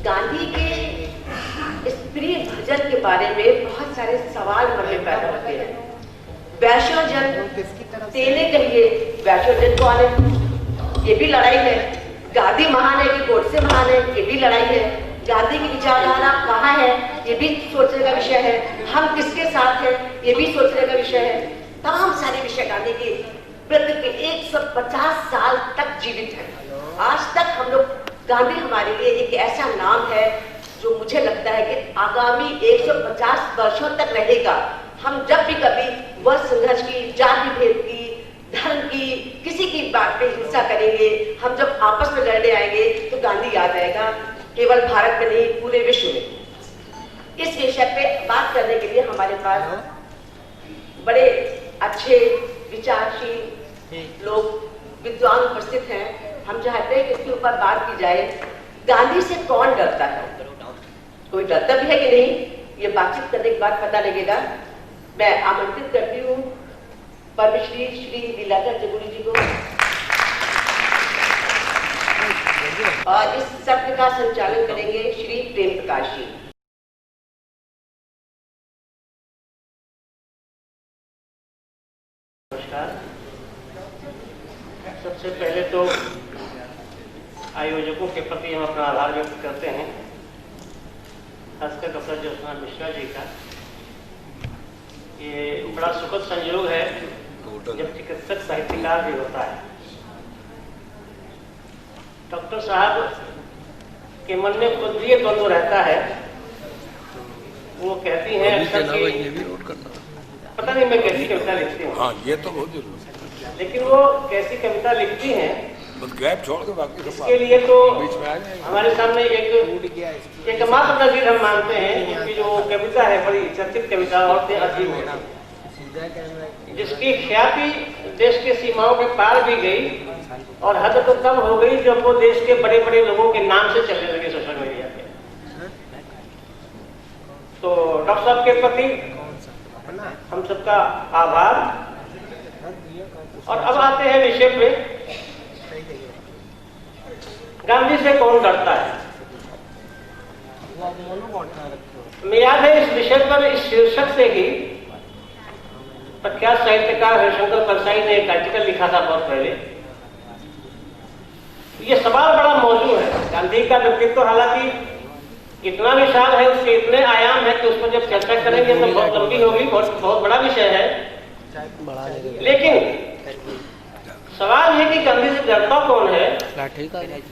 गांधी के इस प्रिय भजन के बारे में बहुत सारे सवाल मन में पैदा होते हैं। वैष्णवजन तेने कहिए, वैष्णवजन कौन है, ये भी लड़ाई है। गांधी महान है कि गोडसे महान है, ये भी लड़ाई है। गांधी की विचारधारा कहाँ है, ये भी सोचने का विषय है। हम किसके साथ हैं, ये भी सोचने का विषय है। तमाम सारे विषय गांधी के प्रति के 150 साल तक जीवित है। आज तक हम लोग, गांधी हमारे लिए एक ऐसा नाम है जो मुझे लगता है कि आगामी 150 वर्षों तक रहेगा। हम जब भी कभी वर्ग संघर्ष की, जाति भेद की, धर्म की, किसी की बात पे हिंसा करेंगे, हम जब आपस में लड़ने आएंगे तो गांधी याद आएगा, केवल भारत में नहीं पूरे विश्व में। इस विषय पे बात करने के लिए हमारे पास बड़े अच्छे विचारशील लोग, विद्वान उपस्थित हैं। हम चाहते हैं कि इसके ऊपर बात की जाए। गांधी से कौन डरता है, कोई डरता भी है कि नहीं, ये बातचीत करने के बाद पता लगेगा। मैं आमंत्रित करती हूँ परमश्री श्री लीलाधर जगुड़ी जी को, और इस सत्र का संचालन करेंगे श्री प्रेम प्रकाश जी। नमस्कार। सबसे पहले तो आयोजकों के प्रति हम अपना आभार व्यक्त करते हैं, खासकर डॉक्टर ज्योत्सना मिश्रा जी का। ये बड़ा सुखद संयोग है जब चिकित्सक साहित्यकार भी होता है। डॉक्टर साहब के मन में खुद भी ये द्वंद्व रहता है। वो कहती हैं अक्सर कि पता नहीं मैं कैसी कविता लिखती हूँ। हाँ, ये तो बहुत जरूरी। लेकिन वो कैसी कविता लिखती हैं, बस गैप छोड़ के बाकी इसके लिए तो बीच में आ जाएंगे। हमारे सामने एक मात्र नजीर हम मानते हैं, उनकी जो कविता है बड़ी चर्चित कविता और अजीब है, जिसकी ख्याति देश के सीमाओं के पार भी गई और हद तो तब हो गई जब वो देश के बड़े बड़े लोगों के नाम से चलने लगे सोशल मीडिया पे। तो डॉक्टर साहब के प्रति हम सबका आभार। और अब आते हैं विषय पे, गांधी से कौन डरता है। मैं याद है इस विषय पर, इस शीर्षक से ही प्रख्यात साहित्यकार हरिशंकर परसाई ने एक आर्टिकल लिखा था बहुत पहले। ये सवाल बड़ा मौजूद है। गांधी का व्यक्तित्व हालांकि इतना विशाल है, उसके इतने आयाम है कि उस पर जब चर्चा करेंगे तो बहुत लंबी होगी, बहुत बड़ा विषय है। लेकिन सवाल है कि गांधी से डरता कौन है।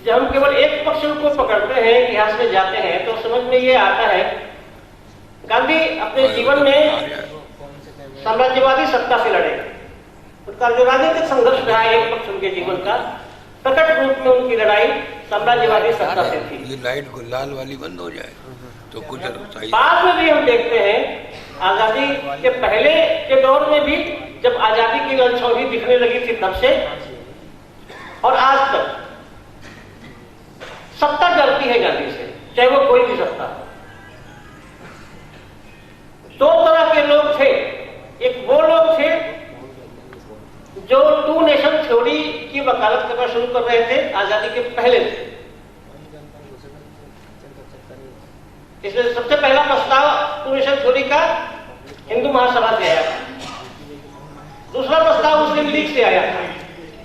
जब हम केवल एक पक्ष को पकड़ते हैं, इतिहास में जाते हैं, तो समझ में ये आता है गांधी अपने जीवन में साम्राज्यवादी सत्ता से लड़े। उनका जो राजनीतिक संघर्ष रहा है एक पक्ष उनके जीवन का, प्रकट रूप में उनकी लड़ाई साम्राज्यवादी सत्ता से थी। ये लाइट गुलाल वाली बंद हो जाए तो कुछ बाद में भी हम देखते हैं आजादी के पहले के दौर में भी, जब आजादी की ललछौली दिखने लगी थी तब से और आज तक सत्ता डरती है गांधी से, चाहे वो कोई भी सत्ता हो। दो तरह के लोग थे। एक वो लोग थे जो टू नेशन थ्योरी की वकालत करना शुरू कर रहे थे आजादी के पहले से। इसलिए सबसे पहला प्रस्ताव टू नेशन थ्योरी का हिंदू महासभा से आया था, दूसरा प्रस्ताव मुस्लिम लीग से आया था।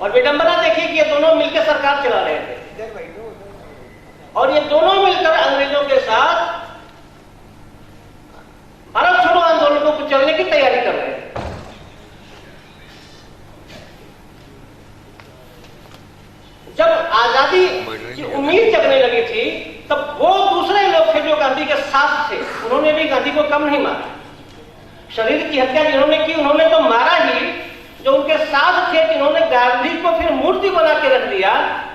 और विडंबना देखिए कि ये दोनों मिलकर सरकार चला रहे थे और ये दोनों मिलकर अंग्रेजों के साथ भारत छोड़ो आंदोलन को चलने की तैयारी कर रहे थे। जब आजादी की उम्मीद जगने लगी थी तब वो दूसरे लोग थे जो गांधी के साथ थे, उन्होंने भी गांधी को कम नहीं मारा। शरीर की हत्या जिन्होंने की उन्होंने तो मारा ही, जो उनके साथ थे जिन्होंने गांधी को फिर मूर्ति बना के रख दिया,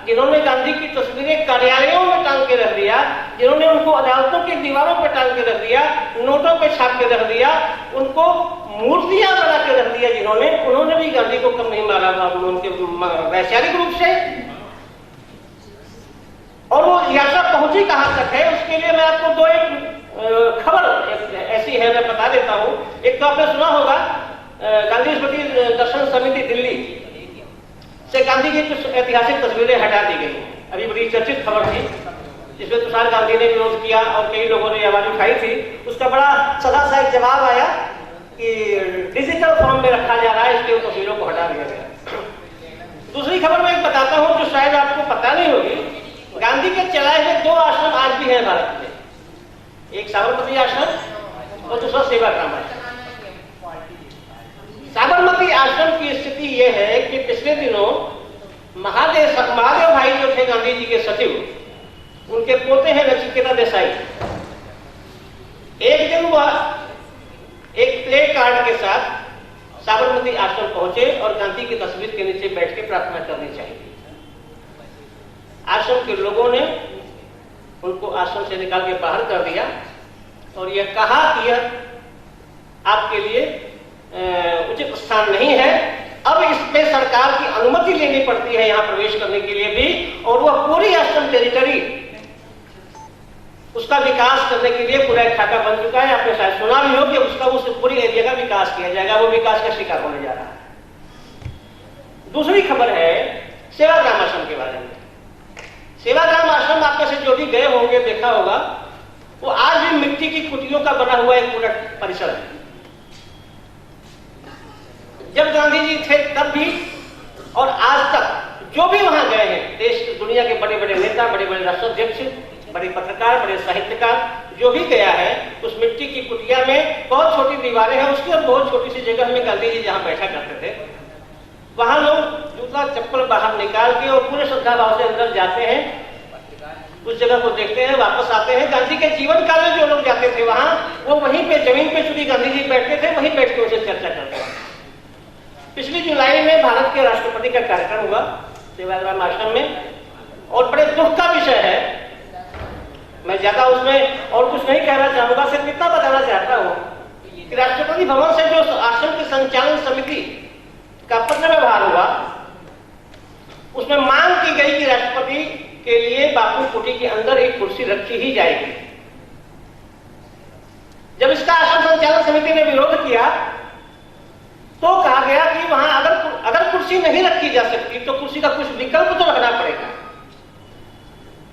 जिन्होंने गांधी की तस्वीरें कार्यालयों में टांग के रख दिया, जिन्होंने उनको अदालतों की दीवारों पर टांग के रख दिया, नोटों पे छाप के रख दिया, उनको मूर्तियां बना के रख दिया जिन्होंने, उन्होंने भी गांधी को कम नहीं मारा उनके वैचारिक रूप से। और वो यात्रा पहुंची कहां तक है, उसके लिए मैं आपको दो एक खबर ऐसी है, मैं बता देता हूं। एक तो आपने सुना होगा गांधी स्मृति दर्शन समिति दिल्ली से गांधी की कुछ ऐतिहासिक तस्वीरें हटा दी गई। अभी बड़ी चर्चित खबर थी जिसमें तुषार गांधी ने विरोध रही थी उसका बड़ा सदा सा एक जवाब आया कि डिजिटल फॉर्म में रखा जा रहा है, इसलिए तस्वीरों को हटा दिया गया। दूसरी खबर मैं एक बताता हूं जो शायद आपको पता नहीं होगी। गांधी के चलाए हुए 2 आश्रम आज भी हैं भारत में, एक साबरमती आश्रम और दूसरा सेवाग्राम आश्रम। साबरमती आश्रम की स्थिति यह है कि पिछले दिनों महादेव भाई जो थे गांधी जी के सचिव, उनके पोते हैं नचिकेता देसाई, एक दिन वह एक प्ले कार्ड के साथ साबरमती आश्रम पहुंचे और गांधी की तस्वीर के नीचे बैठ के प्रार्थना करनी चाहिए। आश्रम के लोगों ने उनको आश्रम से निकाल के बाहर कर दिया और यह कहा कि यह आपके लिए उचित स्थान नहीं है, अब इसमें सरकार की अनुमति लेनी पड़ती है यहां प्रवेश करने के लिए भी, और वह पूरी आश्रम टेरिटरी उसका विकास करने के लिए पूरा एक खाका बन चुका है। आपने शायद सुना भी हो कि उसका उस पूरी एरिया का विकास किया जाएगा, वो विकास का शिकार होने जा रहा है। दूसरी खबर है सेवाग्राम आश्रम के बारे में। सेवाग्राम आश्रम आप में से जो भी गए होंगे देखा होगा, वो आज भी मिट्टी की कुटियों का बना हुआ एक पूरा परिसर है। जब गांधी जी थे तब भी और आज तक जो भी वहां गए हैं, देश दुनिया के बड़े बड़े नेता, बड़े बड़े राष्ट्राध्यक्ष, बड़े पत्रकार, बड़े साहित्यकार, जो भी गया है उस मिट्टी की कुटिया में बहुत छोटी दीवारें हैं उसकी, और बहुत छोटी सी जगह में गांधी जी जहां बैठा करते थे, वहां लोग जूता चप्पल बाहर निकाल के और पूरे श्रद्धा भाव से अंदर जाते हैं, उस जगह को देखते हैं, वापस आते हैं। गांधी के जीवन काल में जो लोग जाते थे वहां, वो वहीं पे जमीन पे चुनी गांधी जी बैठते थे, वहीं बैठ के उनसे चर्चा करते थे। पिछली जुलाई में भारत के राष्ट्रपति का कार्यक्रम हुआ सेवाग्राम आश्रम में, और बड़े दुख का विषय है, मैं ज्यादा उसमें और कुछ नहीं कहना चाहूंगा, सिर्फ इतना बताना चाहता हूं कि राष्ट्रपति भवन से जो आश्रम की संचालन समिति का पत्र व्यवहार हुआ, उसमें मांग की गई कि राष्ट्रपति के लिए बापू कुटी के अंदर एक कुर्सी रखी ही जाएगी। जब इसका आश्रम संचालन समिति ने विरोध किया तो कहा गया कि वहां अगर कुर्सी नहीं रखी जा सकती तो कुर्सी का कुछ विकल्प तो रखना पड़ेगा।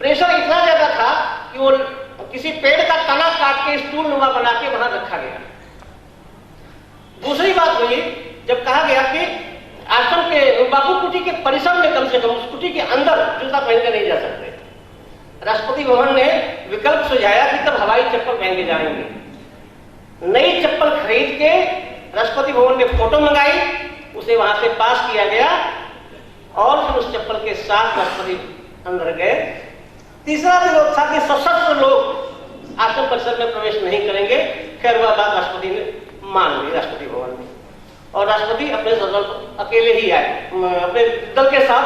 प्रेशर इतना ज्यादा था कि वो किसी पेड़ का तना काट के स्टूल नुमा बना के वहां रखा गया। दूसरी बात हुई जब कहा गया कि आश्रम के बापू कुटी के परिसर में कम से कम उस कुटी के अंदर जूता पहन के नहीं जा सकते, राष्ट्रपति भवन ने विकल्प सुझाया कि तब हवाई चप्पल पहन के जाएंगे। नई चप्पल खरीद के राष्ट्रपति भवन में फोटो मंगाई, उसे वहां से पास किया गया और फिर उस चप्पल के साथ राष्ट्रपति अंदर गए। तीसरा विरोध था कि सशस्त्र लोग आश्रम परिसर में प्रवेश नहीं करेंगे। खैर वह बात राष्ट्रपति ने मान ली राष्ट्रपति भवन में, और राष्ट्रपति अपने अकेले ही आए, अपने दल के साथ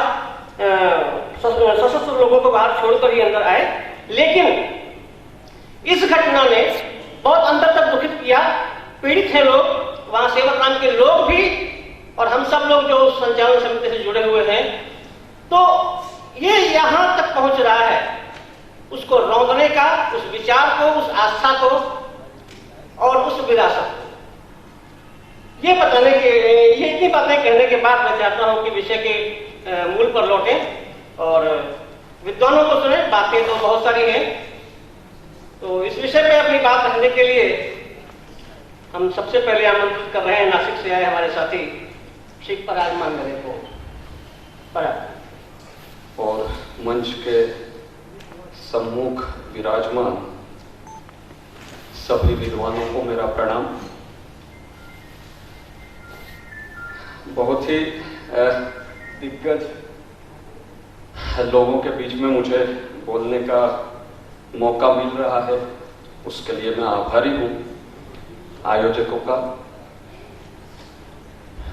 सशस्त्र लोगों को बाहर छोड़कर ही अंदर आए। लेकिन इस घटना ने बहुत अंदर तक दुखित किया, पीड़ित हैं लोग, वहां सेवाग्राम के लोग भी और हम सब लोग जो संचालन समिति से जुड़े हुए हैं। तो ये यहां तक पहुंच रहा है, उसको रौंदने का, उस विचार को, उस आस्था को और उस विरासत को। ये बताने के, ये इतनी बातें कहने के बाद मैं चाहता हूं कि विषय के मूल पर लौटें और विद्वानों को सुने। बातें तो बहुत सारी हैं, तो इस विषय पे अपनी बात रखने के लिए हम सबसे पहले आमंत्रित कर रहे हैं नासिक से आए हमारे साथी श्री पराग मांगरे को। पराग। और मंच के सम्मुख विराजमान सभी विद्वानों को मेरा प्रणाम। बहुत ही दिग्गज लोगों के बीच में मुझे बोलने का मौका मिल रहा है, उसके लिए मैं आभारी हूं आयोजकों का।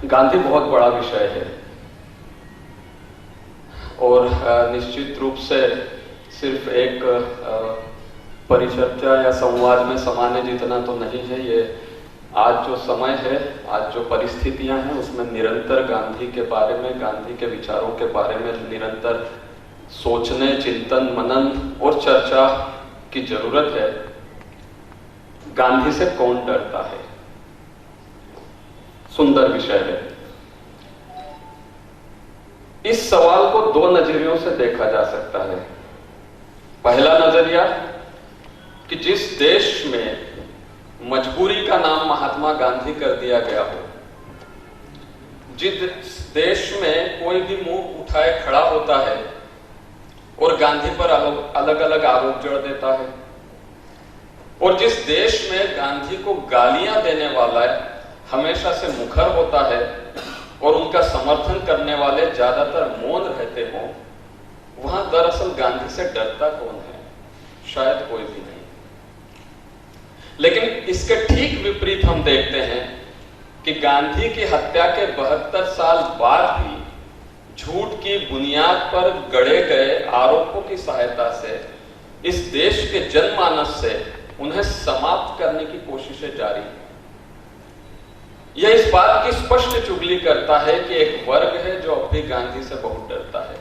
गांधी बहुत बड़ा विषय है और निश्चित रूप से सिर्फ एक परिचर्चा या संवाद में समाने जितना तो नहीं है। ये आज जो समय है, आज जो परिस्थितियां हैं, उसमें निरंतर गांधी के बारे में, गांधी के विचारों के बारे में निरंतर सोचने, चिंतन, मनन और चर्चा की जरूरत है। गांधी से कौन डरता है, सुंदर विषय है। इस सवाल को दो नजरियों से देखा जा सकता है। पहला नजरिया कि जिस देश में मजबूरी का नाम महात्मा गांधी कर दिया गया हो, जिस देश में कोई भी मुंह उठाए खड़ा होता है और गांधी पर अलग अलग आरोप जड़ देता है, और जिस देश में गांधी को गालियां देने वाला हमेशा से मुखर होता है और उनका समर्थन करने वाले ज्यादातर मौन रहते हों, वहां दरअसल गांधी से डरता कौन है? शायद कोई भी नहीं। लेकिन इसके ठीक विपरीत हम देखते हैं कि गांधी की हत्या के 72 साल बाद भी झूठ की बुनियाद पर गढ़े गए आरोपों की सहायता से इस देश के जनमानस से उन्हें समाप्त करने की कोशिशें जारी हैं। यह इस बात की स्पष्ट चुगली करता है कि एक वर्ग है जो अब भी गांधी से बहुत डरता है।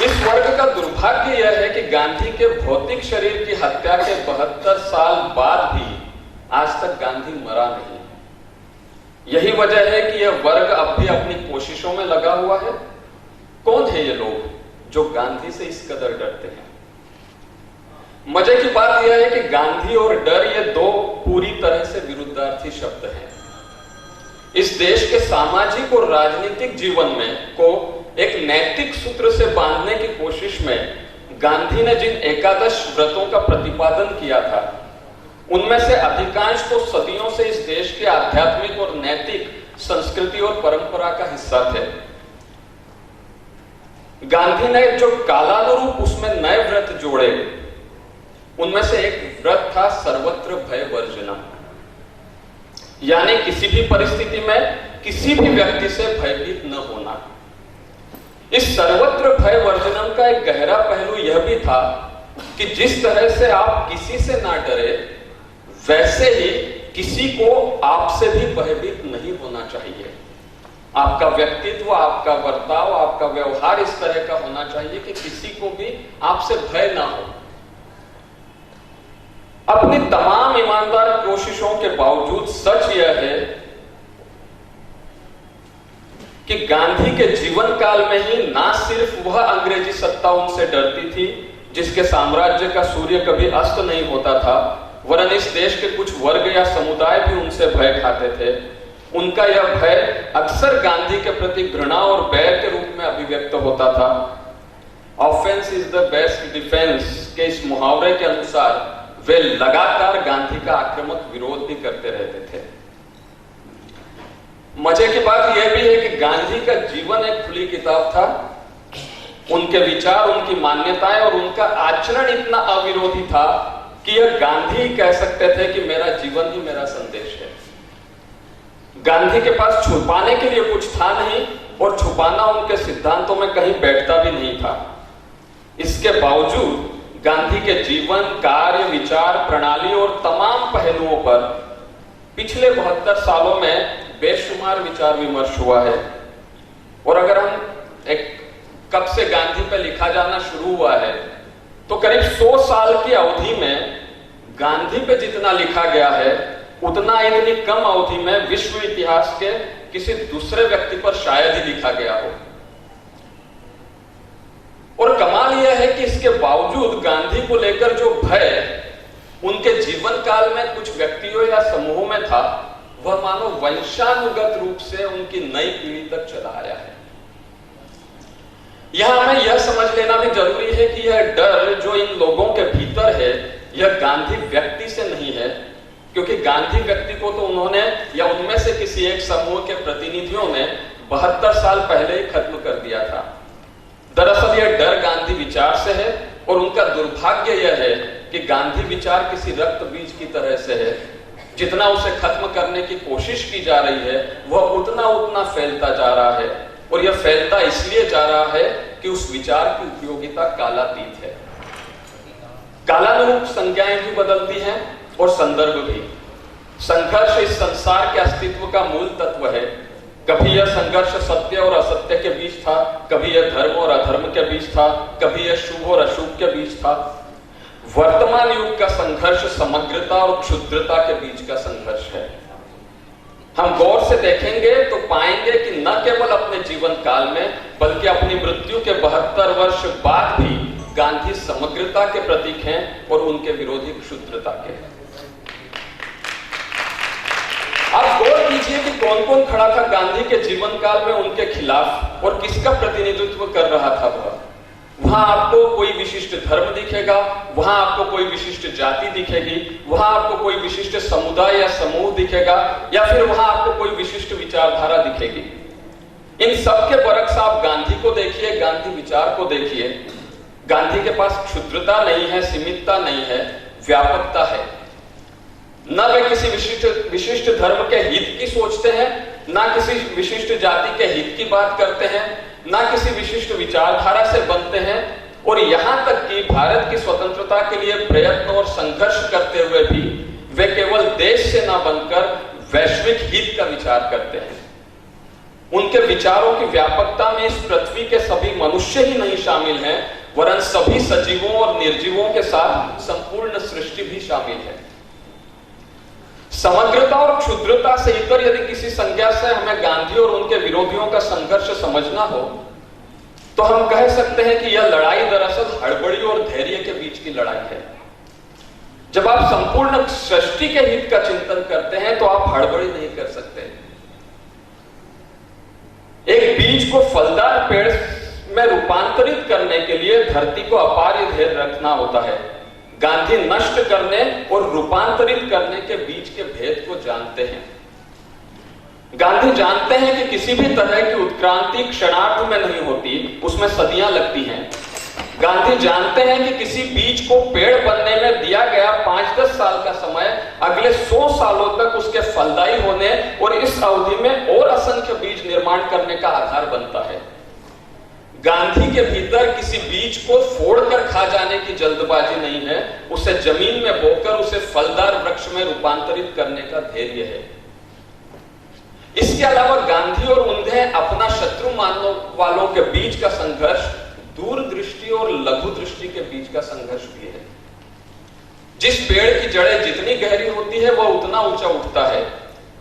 इस वर्ग का दुर्भाग्य यह है कि गांधी के भौतिक शरीर की हत्या के 72 साल बाद भी आज तक गांधी मरा नहीं। यही वजह है कि यह वर्ग अब भी अपनी कोशिशों में लगा हुआ है। कौन है ये लोग जो गांधी से इस कदर डरते हैं? मजे की बात यह है कि गांधी और डर ये दो पूरी तरह से विरुद्धार्थी शब्द हैं। इस देश के सामाजिक और राजनीतिक जीवन में को एक नैतिक सूत्र से बांधने की कोशिश में गांधी ने जिन एकादश व्रतों का प्रतिपादन किया था, उनमें से अधिकांश तो सदियों से इस देश के आध्यात्मिक और नैतिक संस्कृति और परंपरा का हिस्सा थे। गांधी ने जो कालानुरूप उसमें नए व्रत जोड़े, उनमें से एक व्रत था सर्वत्र भय वर्जनम, यानी किसी भी परिस्थिति में किसी भी व्यक्ति से भयभीत न होना। इस सर्वत्र भय वर्जनम का एक गहरा पहलू यह भी था कि जिस तरह से आप किसी से ना डरे, वैसे ही किसी को आपसे भी भयभीत नहीं होना चाहिए। आपका व्यक्तित्व, आपका बर्ताव, आपका व्यवहार इस तरह का होना चाहिए कि किसी को भी आपसे भय ना हो। अपनी तमाम ईमानदार कोशिशों के बावजूद सच यह है कि गांधी के जीवन काल में ही ना सिर्फ वह अंग्रेजी सत्ता उनसे डरती थी जिसके साम्राज्य का सूर्य कभी अस्त नहीं होता था, वरन इस देश के कुछ वर्ग या समुदाय भी उनसे भय खाते थे। उनका यह भय अक्सर गांधी के प्रति घृणा और बैर के रूप में अभिव्यक्त होता था। Offence is the best defence के इस मुहावरे के अनुसार वे लगातार गांधी का आक्रामक विरोध भी करते रहते थे। मजे की बात यह भी है कि गांधी का जीवन एक खुली किताब था। उनके विचार, उनकी मान्यताएं और उनका आचरण इतना अविरोधी था कि यह गांधी कह सकते थे कि मेरा जीवन ही मेरा संदेश है। गांधी के पास छुपाने के लिए कुछ था नहीं और छुपाना उनके सिद्धांतों में कहीं बैठता भी नहीं था। इसके बावजूद गांधी के जीवन, कार्य, विचार प्रणाली और तमाम पहलुओं पर पिछले 72 सालों में बेशुमार विचार विमर्श हुआ है। और अगर हम एक कब से गांधी पे लिखा जाना शुरू हुआ है तो करीब 100 साल की अवधि में गांधी पे जितना लिखा गया है उतना इतनी कम अवधि में विश्व इतिहास के किसी दूसरे व्यक्ति पर शायद ही लिखा गया हो। और कमाल यह है कि इसके बावजूद गांधी को लेकर जो भय उनके जीवन काल में कुछ व्यक्तियों या समूहों में था, वह मानो वंशानुगत रूप से उनकी नई पीढ़ी तक चला आया है। यहां हमें यह समझ लेना भी जरूरी है कि यह डर जो इन लोगों के भीतर है, यह गांधी व्यक्ति से नहीं है, क्योंकि गांधी व्यक्ति को तो उन्होंने या उनमें से किसी एक समूह के प्रतिनिधियों ने 72 साल पहले ही खत्म कर दिया था। दरअसल यह डर गांधी विचार से है और उनका दुर्भाग्य यह है कि गांधी विचार किसी रक्त बीज की तरह से है। जितना उसे खत्म करने की कोशिश की जा रही है वह उतना उतना फैलता जा रहा है, और यह फैलता इसलिए जा रहा है कि उस विचार की उपयोगिता कालातीत है। कालानुरूप संज्ञाएं भी बदलती हैं और संदर्भ भी। संघर्ष इस संसार के अस्तित्व का मूल तत्व है। कभी यह संघर्ष सत्य और असत्य के बीच था, कभी यह धर्म और अधर्म के बीच था, कभी यह शुभ और अशुभ के बीच था। वर्तमान युग का संघर्ष समग्रता और क्षुद्रता के बीच का संघर्ष है। हम गौर से देखेंगे तो पाएंगे कि न केवल अपने जीवन काल में बल्कि अपनी मृत्यु के 72 वर्ष बाद भी गांधी समग्रता के प्रतीक हैं और उनके विरोधी क्षुद्रता के। आप गौर कीजिए कि कौन कौन खड़ा था गांधी के जीवन काल में उनके खिलाफ और किसका प्रतिनिधित्व कर रहा था वहां आपको कोई विशिष्ट धर्म दिखेगा, वहां आपको कोई विशिष्ट जाति दिखेगी, वहां आपको कोई विशिष्ट समुदाय या समूह दिखेगा, या फिर वहां आपको कोई विशिष्ट विचारधारा दिखेगी। इन सब के बरक्स आप गांधी को देखिए, गांधी विचार को देखिए। गांधी के पास क्षुद्रता नहीं है, सीमितता नहीं है, व्यापकता है। न वे किसी विशिष्ट धर्म के हित की सोचते हैं, ना किसी विशिष्ट जाति के हित की बात करते हैं, ना किसी विशिष्ट विचारधारा से बनते हैं, और यहां तक कि भारत की स्वतंत्रता के लिए प्रयत्न और संघर्ष करते हुए भी वे केवल देश से ना बनकर वैश्विक हित का विचार करते हैं। उनके विचारों की व्यापकता में इस पृथ्वी के सभी मनुष्य ही नहीं शामिल हैं, वरन सभी सजीवों और निर्जीवों के साथ संपूर्ण सृष्टि भी शामिल है। समग्रता और क्षुद्रता से इतर यदि किसी संज्ञा से हमें गांधी और उनके विरोधियों का संघर्ष समझना हो, तो हम कह सकते हैं कि यह लड़ाई दरअसल हड़बड़ी और धैर्य के बीच की लड़ाई है। जब आप संपूर्ण सृष्टि के हित का चिंतन करते हैं तो आप हड़बड़ी नहीं कर सकते। एक बीज को फलदार पेड़ में रूपांतरित करने के लिए धरती को अपार धैर्य रखना होता है। गांधी नष्ट करने और रूपांतरित करने के बीच के भेद को जानते हैं। गांधी जानते हैं कि किसी भी तरह की उत्क्रांति क्षणार्ध में नहीं होती, उसमें सदियां लगती हैं। गांधी जानते हैं कि किसी बीज को पेड़ बनने में दिया गया 5-10 साल का समय अगले 100 सालों तक उसके फलदायी होने और इस अवधि में और असंख्य बीज निर्माण करने का आधार बनता है। गांधी के भीतर किसी बीज को फोड़कर खा जाने की जल्दबाजी नहीं है, उसे जमीन में बोकर उसे फलदार वृक्ष में रूपांतरित करने का धैर्य है। इसके अलावा गांधी और उन्हें अपना शत्रु मानने वालों के बीच का संघर्ष दूरदृष्टि और लघु दृष्टि के बीच का संघर्ष भी है। जिस पेड़ की जड़ें जितनी गहरी होती है वह उतना ऊंचा उठता है।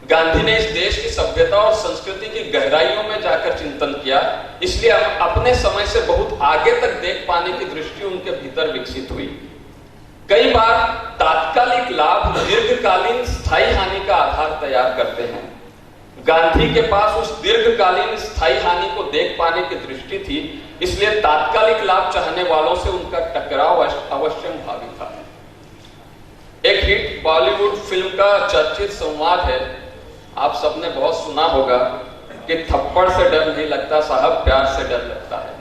गांधी ने इस देश की सभ्यता और संस्कृति की गहराइयों में जाकर चिंतन किया, इसलिए अपने समय से बहुत आगे तक देख पाने की दृष्टि उनके भीतर विकसित हुई। कई बार तात्कालिक लाभ दीर्घकालीन स्थायी हानि का आधार तैयार करते हैं। गांधी के पास उस दीर्घकालीन स्थायी हानि को देख पाने की दृष्टि थी, इसलिए तात्कालिक लाभ चाहने वालों से उनका टकराव अवश्यम भावी था। एक हिट बॉलीवुड फिल्म का चर्चित संवाद है, आप सबने बहुत सुना होगा कि थप्पड़ से डर नहीं लगता साहब, प्यार से डर लगता है।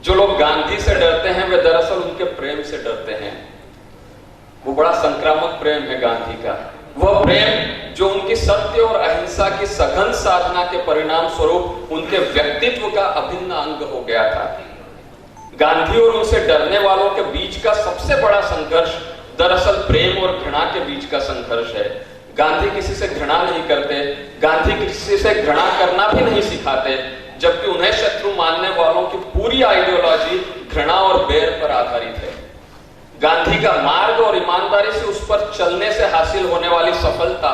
जो लोग गांधी से डरते हैं वे दरअसल उनके प्रेम से डरते हैं। वो बड़ा संक्रामक प्रेम है गांधी का, वह प्रेम जो उनकी सत्य और अहिंसा की सघन साधना के परिणाम स्वरूप उनके व्यक्तित्व का अभिन्न अंग हो गया था। गांधी और उनसे डरने वालों के बीच का सबसे बड़ा संघर्ष दरअसल प्रेम और घृणा के बीच का संघर्ष है। गांधी किसी से घृणा नहीं करते, गांधी किसी से घृणा करना भी नहीं सिखाते, जबकि उन्हें शत्रु मानने वालों की पूरी आइडियोलॉजी घृणा और बैर पर आधारित है। गांधी का मार्ग और ईमानदारी से उस पर चलने से हासिल होने वाली सफलता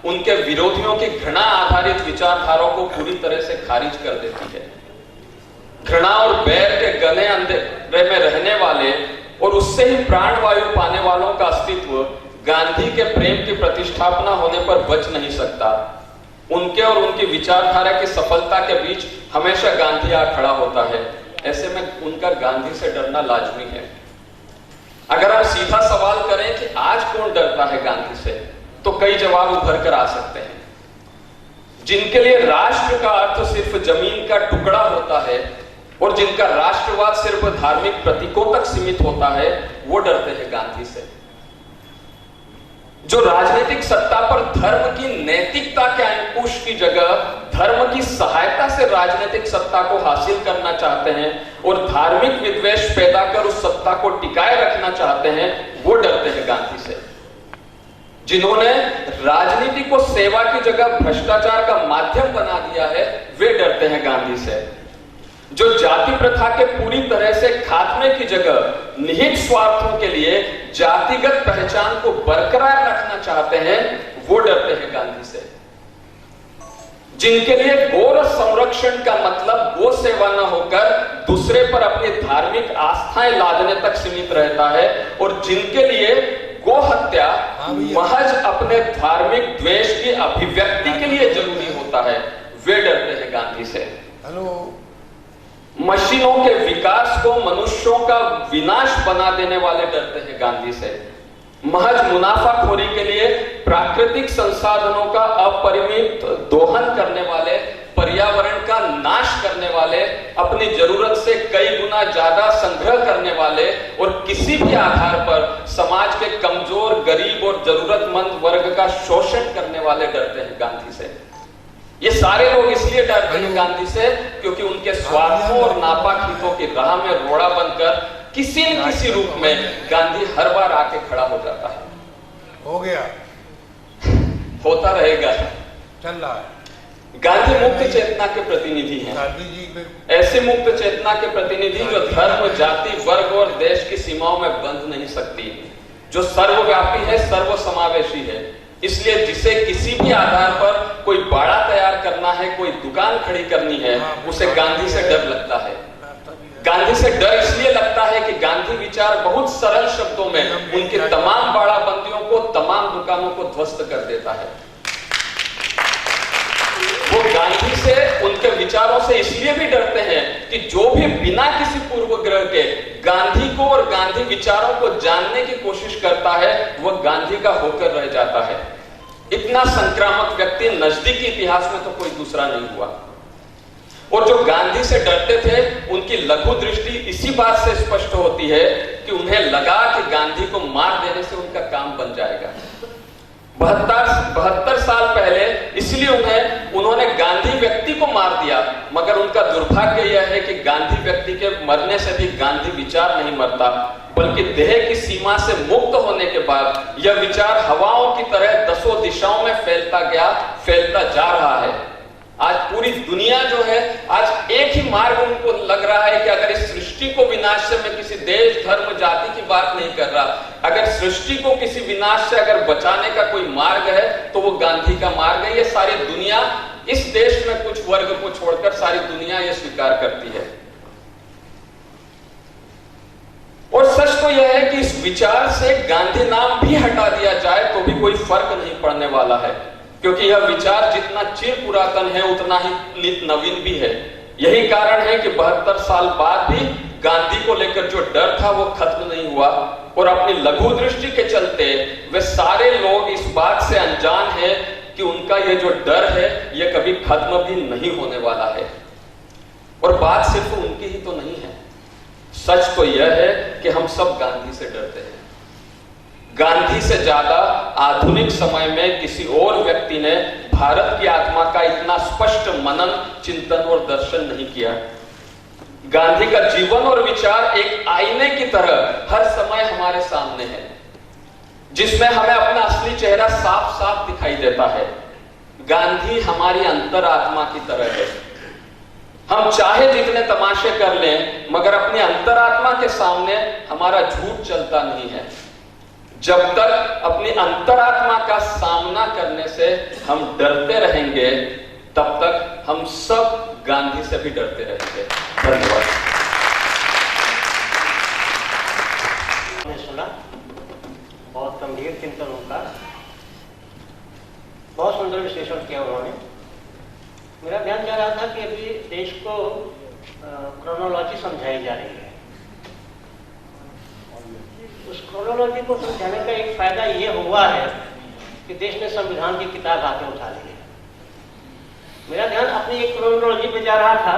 उनके विरोधियों की घृणा आधारित विचारधाराओं को पूरी तरह से खारिज कर देती है। घृणा और बैर के घने अंधेरे में रहने वाले और उससे ही प्राणवायु पाने वालों का अस्तित्व गांधी के प्रेम की प्रतिष्ठापना होने पर बच नहीं सकता। उनके और उनकी विचारधारा की सफलता के बीच हमेशा गांधी आ खड़ा होता है। ऐसे में उनका गांधी से डरना लाजमी है। अगर हम सीधा सवाल करें कि आज कौन डरता है गांधी से, तो कई जवाब उभर कर आ सकते हैं। जिनके लिए राष्ट्र का अर्थ सिर्फ जमीन का टुकड़ा होता है और जिनका राष्ट्रवाद सिर्फ धार्मिक प्रतीकों तक सीमित होता है, वो डरते हैं गांधी से। जो राजनीतिक सत्ता पर धर्म की नैतिकता के अंकुश की जगह धर्म की सहायता से राजनीतिक सत्ता को हासिल करना चाहते हैं और धार्मिक विद्वेष पैदा कर उस सत्ता को टिकाए रखना चाहते हैं, वो डरते हैं गांधी से। जिन्होंने राजनीति को सेवा की जगह भ्रष्टाचार का माध्यम बना दिया है, वे डरते हैं गांधी से। जो जाति प्रथा के पूरी तरह से खात्मे की जगह निहित स्वार्थों के लिए जातिगत पहचान को बरकरार रखना चाहते हैं, वो डरते हैं गांधी से। जिनके लिए गो संरक्षण का मतलब गो सेवा न होकर दूसरे पर अपनी धार्मिक आस्थाएं लादने तक सीमित रहता है, और जिनके लिए गो हत्या महज अपने धार्मिक द्वेष की अभिव्यक्ति के लिए जरूरी होता है, वे डरते हैं गांधी से। मशीनों के विकास को मनुष्यों का विनाश बना देने वाले डरते हैं गांधी से। महज मुनाफाखोरी के लिए प्राकृतिक संसाधनों का अपरिमित दोहन करने वाले, पर्यावरण का नाश करने वाले, अपनी जरूरत से कई गुना ज्यादा संग्रह करने वाले और किसी भी आधार पर समाज के कमजोर, गरीब और जरूरतमंद वर्ग का शोषण करने वाले डरते हैं गांधी से। ये सारे लोग इसलिए डरते हैं गांधी से क्योंकि उनके स्वार्थों और नापाकीतों की राह में रोड़ा बनकर किसी न किसी रूप में गांधी हर बार आके खड़ा हो जाता है। हो गया, होता रहेगा। चल रहा है। गांधी मुक्त चेतना के प्रतिनिधि हैं, ऐसे मुक्त चेतना के प्रतिनिधि जो धर्म, जाति, वर्ग और देश की सीमाओं में बंध नहीं सकती, जो सर्वव्यापी है, सर्वसमावेशी है। इसलिए जिसे किसी भी आधार पर कोई बाड़ा तैयार करना है, कोई दुकान खड़ी करनी है, उसे गांधी से डर लगता है। गांधी से डर इसलिए लगता है कि गांधी विचार बहुत सरल शब्दों में उनकी तमाम बाड़ाबंदियों को, तमाम दुकानों को ध्वस्त कर देता है। वो गांधी से, उनके विचारों से इसलिए भी डरते हैं कि जो भी बिना किसी पूर्वग्रह के गांधी को और गांधी विचारों को जानने की कोशिश करता है, वह गांधी का होकर रह जाता है। इतना संक्रामक व्यक्ति नजदीकी इतिहास में तो कोई दूसरा नहीं हुआ। और जो गांधी से डरते थे, उनकी लघु दृष्टि इसी बात से स्पष्ट होती है कि उन्हें लगा कि गांधी को मार देने से उनका काम बन जाएगा। 72 साल पहले इसलिए उन्होंने गांधी व्यक्ति को मार दिया, मगर उनका दुर्भाग्य यह है कि गांधी व्यक्ति के मरने से भी गांधी विचार नहीं मरता, बल्कि देह की सीमा से मुक्त होने के बाद यह विचार हवाओं की तरह दसों दिशाओं में फैलता गया, फैलता जा रहा है। आज पूरी दुनिया जो है, आज एक ही मार्ग उनको लग रहा है कि अगर इस सृष्टि को विनाश से, मैं किसी देश, धर्म, जाति की बात नहीं कर रहा, अगर सृष्टि को किसी विनाश से अगर बचाने का कोई मार्ग है तो वो गांधी का मार्ग है। ये सारी दुनिया, इस देश में कुछ वर्ग को छोड़कर सारी दुनिया ये स्वीकार करती है। और सच तो यह है कि इस विचार से गांधी नाम भी हटा दिया जाए तो भी कोई फर्क नहीं पड़ने वाला है, क्योंकि यह विचार जितना चिर पुरातन है उतना ही नित नवीन भी है। यही कारण है कि 72 साल बाद भी गांधी को लेकर जो डर था वो खत्म नहीं हुआ, और अपनी लघु दृष्टि के चलते वे सारे लोग इस बात से अनजान हैं कि उनका यह जो डर है यह कभी खत्म भी नहीं होने वाला है। और बात सिर्फ उनकी ही तो नहीं है, सच तो यह है कि हम सब गांधी से डरते हैं। गांधी से ज्यादा आधुनिक समय में किसी और व्यक्ति ने भारत की आत्मा का इतना स्पष्ट मनन, चिंतन और दर्शन नहीं किया। गांधी का जीवन और विचार एक आईने की तरह हर समय हमारे सामने है, जिसमें हमें अपना असली चेहरा साफ साफ दिखाई देता है। गांधी हमारी अंतरात्मा की तरह है। हम चाहे जितने तमाशे कर लें, मगर अपनी अंतरात्मा के सामने हमारा झूठ चलता नहीं है। जब तक अपनी अंतरात्मा का सामना करने से हम डरते रहेंगे, तब तक हम सब गांधी से भी डरते रहेंगे। धन्यवाद। हमने सुना, बहुत गंभीर चिंतन होगा, बहुत सुंदर विश्लेषण किया उन्होंने। मेरा ध्यान जा रहा था कि अभी देश को क्रोनोलॉजी समझाई जा रही है। उस क्रोनोलॉजी को समझाने का एक फायदा ये हुआ है कि देश ने संविधान की किताब हाथ में उठा ली है। मेरा ध्यान अपनी एक क्रोनोलॉजी पे जा रहा था।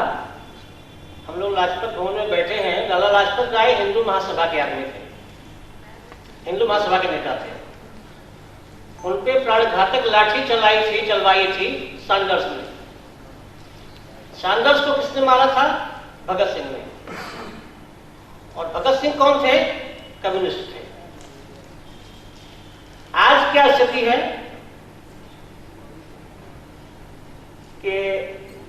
हम लोग लाजपत भवन में बैठे हैं। लाला लाजपत राय हिंदू महासभा के आदमी थे, हिंदू महासभा के नेता थे। उनपे प्राणघातक लाठी चलवाई थी सैंडर्स ने। सैंडर्स को किसने मारा था? भगत सिंह ने। और भगत सिंह कौन थे? कम्युनिस्ट थे। आज क्या स्थिति है कि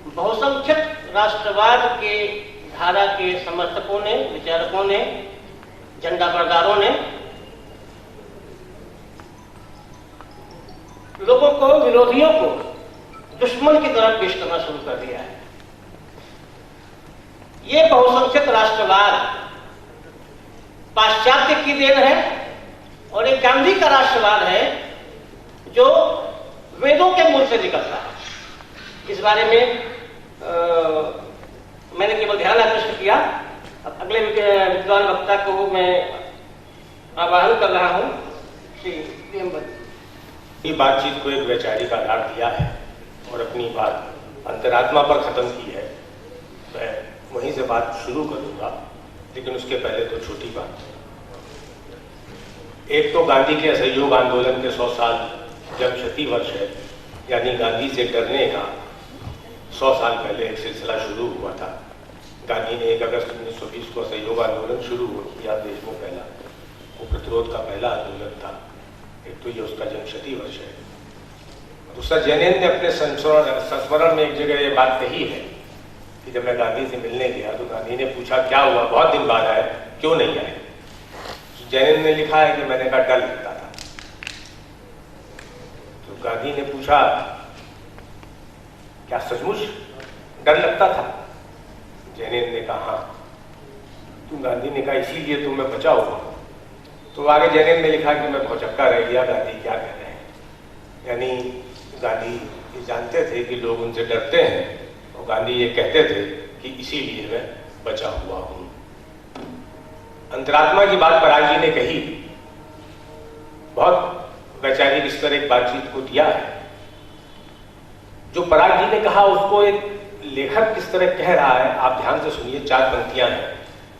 बहुसंख्यक राष्ट्रवाद के धारा के समर्थकों ने, विचारकों ने, झंडा बरदारों ने लोगों को, विरोधियों को दुश्मन की तरह पेश करना शुरू कर दिया है। ये बहुसंख्यक राष्ट्रवाद पाश्चात्य की देन है और एक गांधी का राष्ट्रवाद है जो वेदों के मूल से निकलता है। इस बारे में मैंने केवल ध्यान आकर्षित किया। अब अगले विद्वान वक्ता को मैं आह्वान कर रहा हूं, श्री ये बातचीत को एक वैचारिक आधार दिया है और अपनी बात अंतरात्मा पर खत्म की है। मैं वहीं से बात शुरू करूंगा, लेकिन उसके पहले तो छोटी बात। एक तो गांधी के असहयोग आंदोलन के 100 साल जन्मशती वर्ष है, यानी गांधी से डरने का 100 साल पहले एक सिलसिला शुरू हुआ था। गांधी ने 1 अगस्त 1920 को असहयोग आंदोलन शुरू किया देश में। पहला वो प्रतिरोध का पहला आंदोलन था। एक तो ये उसका जन्मशती वर्ष है। दूसरा, जैनेन ने अपने संस्मरण में एक जगह ये बात कही है कि जब मैं गांधी से मिलने गया तो गांधी ने पूछा क्या हुआ, बहुत दिन बाद आए, क्यों नहीं आए? तो जैनेन ने लिखा है कि मैंने कहा डर लगता था। तो गांधी ने पूछा क्या सचमुच डर लगता था? जैनेन ने कहा हाँ। तो गांधी ने कहा इसीलिए तो मैं बचा हुआ। तो आगे जैनेन ने लिखा कि मैं भौचक्का रह गया, गांधी क्या कह रहे हैं। यानी गांधी ये जानते थे कि लोग उनसे डरते हैं और गांधी ये कहते थे कि इसीलिए मैं बचा हुआ हूं। अंतरात्मा की बात पराग जी ने कही, बहुत वैचारिक स्तर एक बातचीत को दिया है। जो पराग जी ने कहा उसको एक लेखक किस तरह कह रहा है आप ध्यान से सुनिए। 4 पंक्तियां हैं।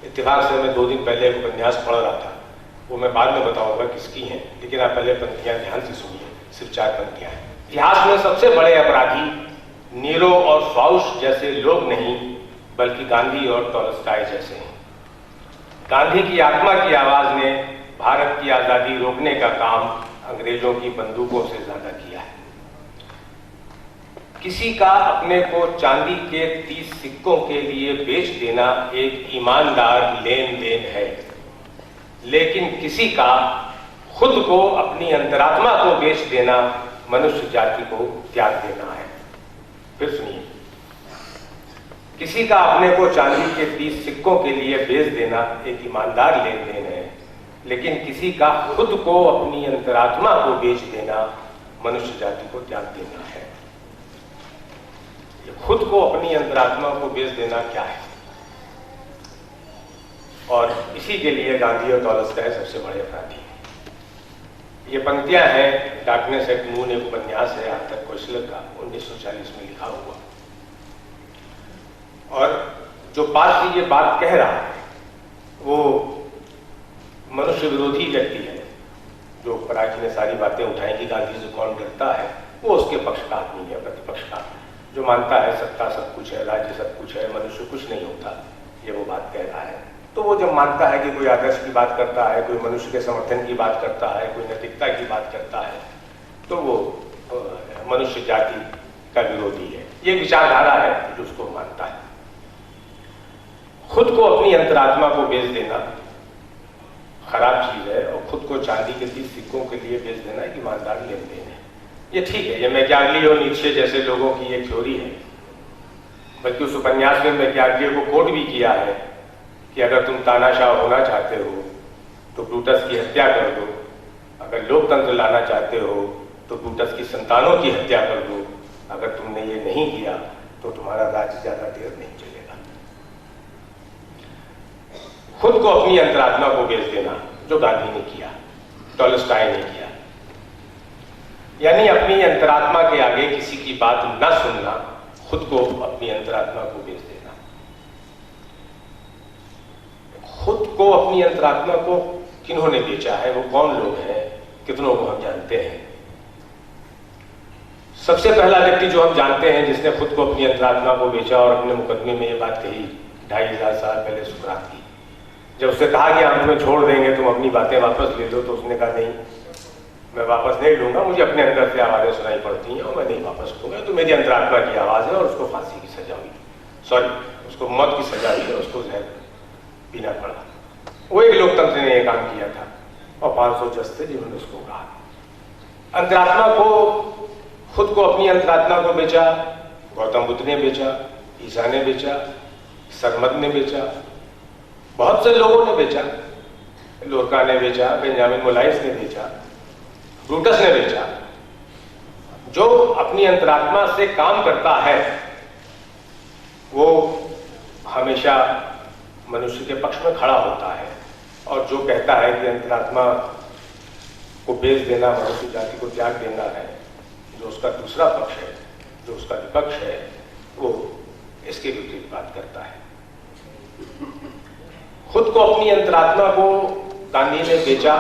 इत्तेफाक से मैं 2 दिन पहले एक उपन्यास पढ़ रहा था, वो मैं बाद में बताऊंगा किसकी हैं, लेकिन आप पहले पंक्तियां ध्यान से सुनिए। सिर्फ 4 पंक्तियां हैं। इतिहास में सबसे बड़े अपराधी नीरो और फाउस्ट जैसे लोग नहीं, बल्कि गांधी और टॉलस्टॉय जैसे हैं। गांधी की आत्मा की आवाज ने भारत की आजादी रोकने का काम अंग्रेजों की बंदूकों से ज्यादा किया है। किसी का अपने को चांदी के 30 सिक्कों के लिए बेच देना एक ईमानदार लेन देन है, लेकिन किसी का खुद को अपनी अंतरात्मा को बेच देना मनुष्य जाति को त्याग देना है। फिर सुनिए, किसी का अपने को चांदी के 30 सिक्कों के लिए बेच देना एक ईमानदार लेन देन है, लेकिन किसी का खुद को अपनी अंतरात्मा को बेच देना मनुष्य जाति को त्याग देना है। खुद को अपनी अंतरात्मा को बेच देना क्या है? और इसी के लिए गांधी और टॉलस्टॉय सबसे बड़े अपराधी हैं। ये पंक्तियां हैं डार्कनेस एट मून, एक उपन्यास है आर्थर कोइसलर का, 1940 में लिखा हुआ। और जो पात्र ये बात कह रहा है वो मनुष्य विरोधी व्यक्ति है। जो पराग जी ने सारी बातें उठाई कि गांधी से कौन डरता है, वो उसके पक्ष का आदमी है, प्रतिपक्ष का, जो मानता है सत्ता सब कुछ है, राज्य सब कुछ है, मनुष्य कुछ नहीं होता, ये वो बात कह रहा है। तो वो जब मानता है कि कोई आदर्श की बात करता है, कोई मनुष्य के समर्थन की बात करता है, कोई नैतिकता की बात करता है, तो वो मनुष्य जाति का विरोधी है। ये विचारधारा है जो उसको मानता है। खुद को अपनी अंतरात्मा को बेच देना खराब चीज है, और खुद को चांदी के 30 सिक्कों के लिए बेच देना एक ईमानदार लेन देन है। ये ठीक है, ये मैकियावेली और नीत्शे जैसे लोगों की एक थ्योरी है। बल्कि उस उपन्यास में मैकियावेली को कोट भी किया है कि अगर तुम तानाशाह होना चाहते हो तो ब्रूटस की हत्या कर दो, अगर लोकतंत्र लाना चाहते हो तो ब्रूटस की संतानों की हत्या कर दो, अगर तुमने ये नहीं किया तो तुम्हारा राज्य ज्यादा देर नहीं चलेगा। खुद को अपनी अंतरात्मा को बेच देना जो गांधी ने किया, टॉलस्टॉय ने किया, यानी अपनी अंतरात्मा के आगे किसी की बात न सुनना, खुद को अपनी अंतरात्मा को बेच देना। खुद को अपनी अंतरात्मा को किन्होंने बेचा है, वो कौन लोग हैं, कितनों को हम जानते हैं? सबसे पहला व्यक्ति जो हम जानते हैं जिसने खुद को अपनी अंतरात्मा को बेचा और अपने मुकदमे में ये बात कही 2500 साल पहले सुकरात की, जब उससे कहा कि हम तुम्हें छोड़ देंगे, तुम अपनी बातें वापस ले लो, तो उसने कहा नहीं, मैं वापस नहीं लूंगा, मुझे अपने अंदर से आवाजें सुनाई पड़ती हैं और मैं नहीं वापस लूंगा। तो मेरी अंतरात्मा की आवाज है और उसको फांसी की सजा हुई, सॉरी उसको मौत की सजा हुई है, उसको जहर पीना पड़ा। वो एक लोकतंत्र ने यह काम किया था और 500 जज थे जिन्होंने उसको कहा। अंतरात्मा को खुद को, अपनी अंतरात्मा को बेचा, गौतम बुद्ध ने बेचा, ईसा ने बेचा, सरमद ने बेचा, बहुत से लोगों ने बेचा, लोरका ने बेचा, बेंजामिन मोलाइस ने बेचा, ब्रूटस ने बेचा। जो अपनी अंतरात्मा से काम करता है वो हमेशा मनुष्य के पक्ष में खड़ा होता है, और जो कहता है कि अंतरात्मा को बेच देना, मनुष्य जाति को त्याग देना है, जो उसका दूसरा पक्ष है, जो उसका विपक्ष है, वो इसके विपरीत बात करता है। खुद को, अपनी अंतरात्मा को गांधी ने बेचा।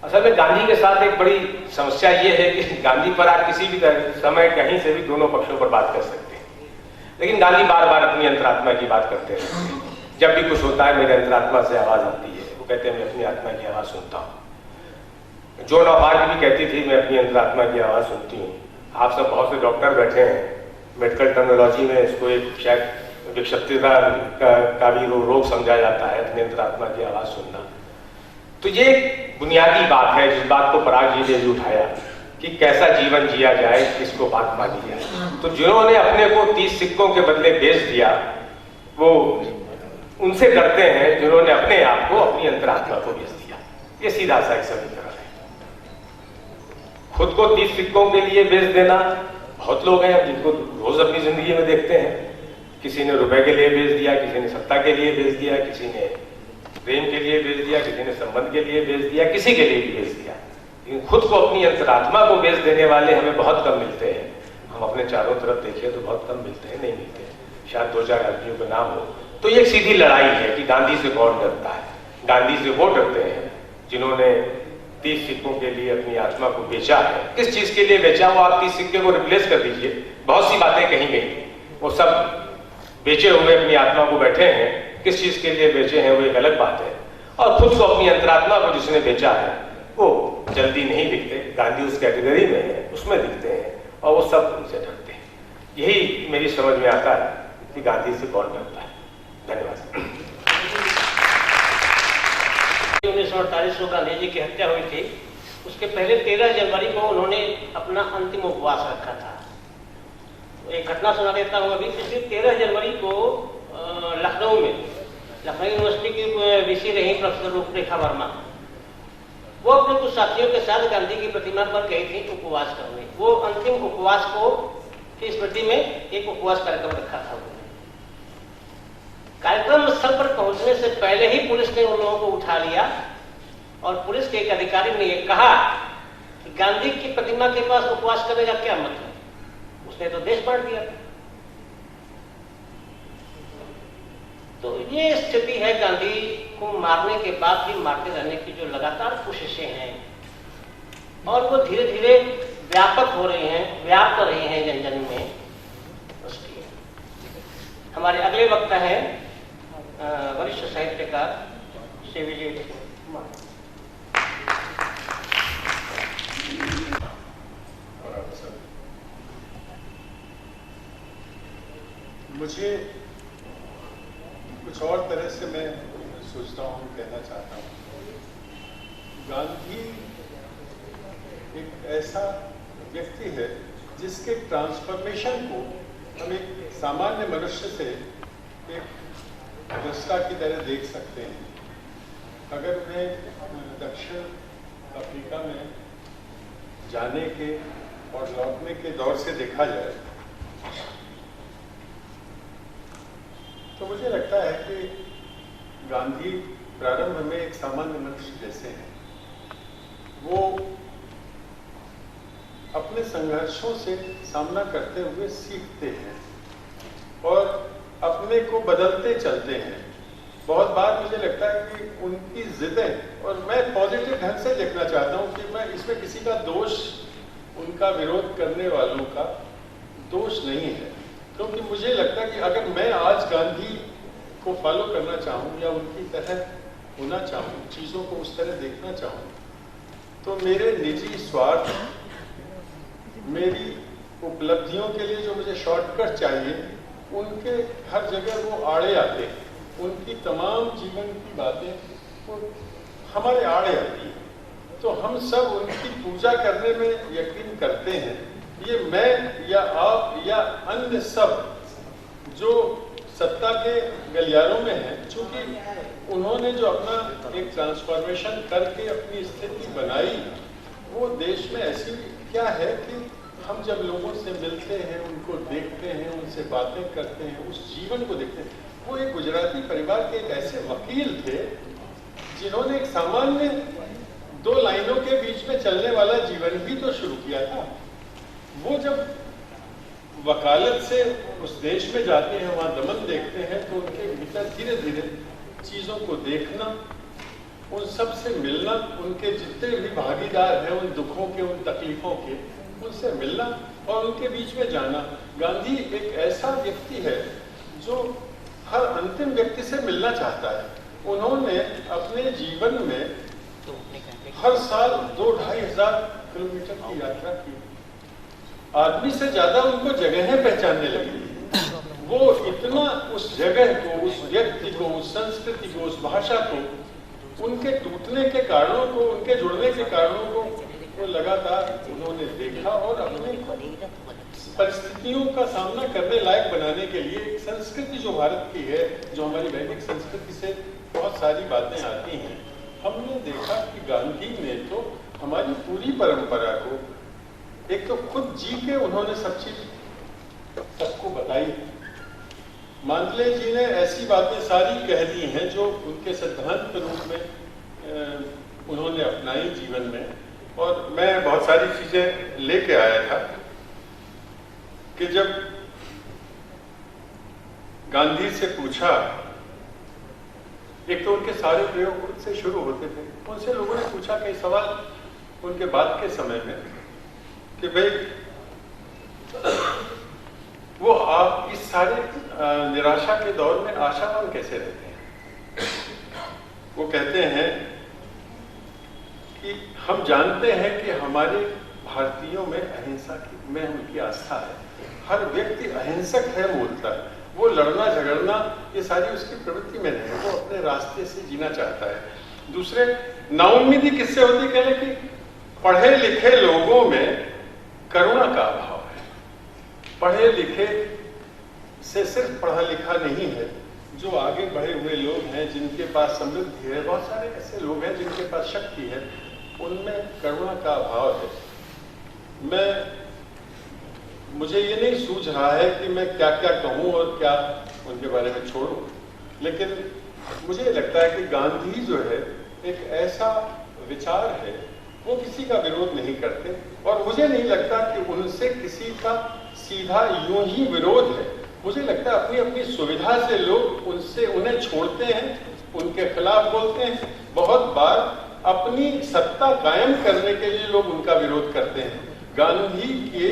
असल में गांधी के साथ एक बड़ी समस्या ये है कि गांधी पर आप किसी भी समय कहीं से भी दोनों पक्षों पर बात कर सकते हैं, लेकिन गांधी बार बार अपनी अंतरात्मा की बात करते हैं। जब भी कुछ होता है मेरे अंतरात्मा से आवाज आती है, वो कहते हैं मैं अपनी आत्मा की आवाज सुनता हूँ। जो नौबार भी कहती थी मैं अपनी अंतरात्मा की आवाज सुनती हूँ। आप सब बहुत से डॉक्टर बैठे हैं, मेडिकल टर्मिनोलॉजी में इसको एक शायद विक्षिप्तता का भी रोग समझा जाता है, अपनी अंतरात्मा की आवाज सुनना। तो ये एक बुनियादी बात है जिस बात को पराग जी ने भी उठाया कि कैसा जीवन जिया जाए, किसको बात मानी जाए। तो जिन्होंने अपने को 30 सिक्कों के बदले बेच दिया, वो उनसे डरते हैं जिन्होंने अपने आप को, अपनी अंतरात्मा को बेच दिया। ये सीधा सा एक समीकरण है। खुद को 30 सिक्कों के लिए बेच देना, बहुत लोग हैं जिनको रोज अपनी जिंदगी में देखते हैं। किसी ने रुपए के लिए बेच दिया, किसी ने सत्ता के लिए बेच दिया, किसी ने प्रेम के लिए बेच दिया, किसी ने संबंध के लिए बेच दिया, किसी के लिए भी बेच दिया। लेकिन खुद को, अपनी अंतरात्मा को बेच देने वाले हमें बहुत कम मिलते हैं। हम अपने चारों तरफ देखिए तो बहुत कम मिलते हैं, नहीं मिलते। शायद 2-4 आदमियों का नाम हो। तो ये एक सीधी लड़ाई है कि गांधी से कौन डरता है। गांधी से वो डरते हैं जिन्होंने 30 सिक्कों के लिए अपनी आत्मा को बेचा है। किस चीज के लिए बेचा? वो आप 30 सिक्के को रिप्लेस कर दीजिए, बहुत सी बातें कही गई, वो सब बेचे हुए अपनी आत्मा को बैठे हैं। किस चीज के लिए बेचे हैं वो एक अलग बात है। और खुद को, अपनी अंतरात्मा को जिसने बेचा है वो जल्दी नहीं दिखते। गांधी उस कैटेगरी में है, उसमें दिखते हैं, और वो सब उनसे डरते हैं। यही मेरी समझ में आता है कि गांधी से कौन डरता है। धन्यवाद। 1948 को गांधी जी की हत्या हुई थी। उसके पहले 13 जनवरी को उन्होंने अपना अंतिम उपवास रखा था। एक घटना सुना देता हूँ अभी। पिछले 13 जनवरी को लखनऊ में, लखनऊ यूनिवर्सिटी की वीसी रही प्रोफेसर रूपरेखा वर्मा, वो अपने कुछ साथियों के साथ गांधी की प्रतिमा पर गई थी उपवास करने। वो अंतिम उपवास को की स्मृति में एक उपवास कार्यक्रम रखा था। कार्यक्रम स्थल पर पहुंचने से पहले ही पुलिस ने उन लोगों को उठा लिया, और पुलिस के एक अधिकारी ने यह कहा कि गांधी की प्रतिमा के पास उपवास करने का क्या मतलब, उसने तो देश बांट दिया। तो ये स्थिति है गांधी को मारने के बाद भी मारते रहने की जो लगातार कोशिशें हैं, और वो धीरे धीरे व्यापक हो रही हैं, व्याप्त हो रही हैं जन जन में। उसकी हमारे अगले वक्ता है वरिष्ठ साहित्यकार श्री विजय कुमार। मुझे कुछ और तरह से मैं सोचता हूँ, कहना चाहता हूँ। गांधी एक ऐसा व्यक्ति है जिसके ट्रांसफॉर्मेशन को हम एक सामान्य मनुष्य से एक दृष्टा की तरह देख सकते हैं। अगर उन्हें दक्षिण अफ्रीका में जाने के और लौटने के दौर से देखा जाए तो मुझे लगता है कि गांधी प्रारंभ में एक सामान्य मनुष्य जैसे हैं। वो अपने संघर्षों से सामना करते हुए सीखते हैं और अपने को बदलते चलते हैं। बहुत बार मुझे लगता है कि उनकी जिदें, और मैं पॉजिटिव ढंग से देखना चाहता हूं कि मैं इसमें किसी का दोष, उनका विरोध करने वालों का दोष नहीं है, क्योंकि मुझे लगता है कि अगर मैं आज गांधी को फॉलो करना चाहूँ या उनकी तरह होना चाहूँ, चीज़ों को उस तरह देखना चाहूँ, तो मेरे निजी स्वार्थ, मेरी उपलब्धियों के लिए जो मुझे शॉर्टकट चाहिए, उनके हर जगह वो आड़े आते हैं। उनकी तमाम जीवन की बातें वो हमारे आड़े आती हैं। तो हम सब उनकी पूजा करने में यकीन करते हैं। ये मैं या आप या अन्य सब जो सत्ता के गलियारों में हैं, चूंकि उन्होंने जो अपना एक ट्रांसफॉर्मेशन करके अपनी स्थिति बनाई, वो देश में ऐसी क्या है कि हम जब लोगों से मिलते हैं, उनको देखते हैं, उनसे बातें करते हैं, उस जीवन को देखते हैं। वो एक गुजराती परिवार के एक ऐसे वकील थे जिन्होंने एक सामान्य 2 लाइनों के बीच में चलने वाला जीवन भी तो शुरू किया था। वो जब वकालत से उस देश में जाते हैं, वहां दमन देखते हैं, तो उनके भीतर धीरे धीरे चीजों को देखना, उन सब से मिलना, उनके जितने भी भागीदार हैं उन दुखों के, उन तकलीफों के, उनसे मिलना और उनके बीच में जाना। गांधी एक ऐसा व्यक्ति है जो हर अंतिम व्यक्ति से मिलना चाहता है। उन्होंने अपने जीवन में हर साल 2-2.5 हजार किलोमीटर की यात्रा की। आदमी से ज्यादा उनको जगहें पहचानने लगी। वो इतना उस जगह को, उस व्यक्ति को, उस संस्कृति को, उस भाषा को, उनके टूटने के कारणों को, उनके जुड़ने के कारणों को वो लगातार उन्होंने देखा और अपने परिस्थितियों का सामना करने लायक बनाने के लिए एक संस्कृति जो भारत की है, जो हमारी वैदिक संस्कृति से बहुत सारी बातें आती हैं, हमने देखा कि गांधी ने तो हमारी पूरी परंपरा को एक तो खुद जी के उन्होंने सब चीज सबको बताई। मांडले जी ने ऐसी बातें सारी कह दी हैं जो उनके सिद्धांत रूप में उन्होंने अपनाई जीवन में। और मैं बहुत सारी चीजें लेके आया था कि जब गांधी से पूछा, एक तो उनके सारे प्रयोग खुद से शुरू होते थे, उनसे लोगों ने पूछा कई सवाल उनके बाद के समय में कि भाई वो आप इस सारे निराशा के दौर में आशावान कैसे रहते हैं। वो कहते हैं कि हम जानते हैं कि हमारे भारतीयों में अहिंसा में उनकी आस्था है। हर व्यक्ति अहिंसक है मूलतः, वो लड़ना झगड़ना ये सारी उसकी प्रवृत्ति में नहीं है, वो अपने रास्ते से जीना चाहता है। दूसरे, नाउम्मीदी किससे होती, कह रहे कि पढ़े लिखे लोगों में करुणा का अभाव है। पढ़े लिखे से सिर्फ पढ़ा लिखा नहीं है, जो आगे बढ़े हुए लोग हैं, जिनके पास समृद्धि है, बहुत सारे ऐसे लोग हैं जिनके पास शक्ति है, उनमें करुणा का अभाव है। मुझे ये नहीं सूझ रहा है कि मैं क्या क्या कहूं और क्या उनके बारे में छोड़ूं, लेकिन मुझे लगता है कि गांधी जो है एक ऐसा विचार है, वो किसी का विरोध नहीं करते और मुझे नहीं लगता कि उनसे किसी का सीधा यूं ही विरोध है। मुझे लगता है अपनी अपनी सुविधा से लोग उन्हें छोड़ते हैं, उनके खिलाफ बोलते हैं। बहुत बार अपनी सत्ता कायम करने के लिए लोग उनका विरोध करते हैं। गांधी के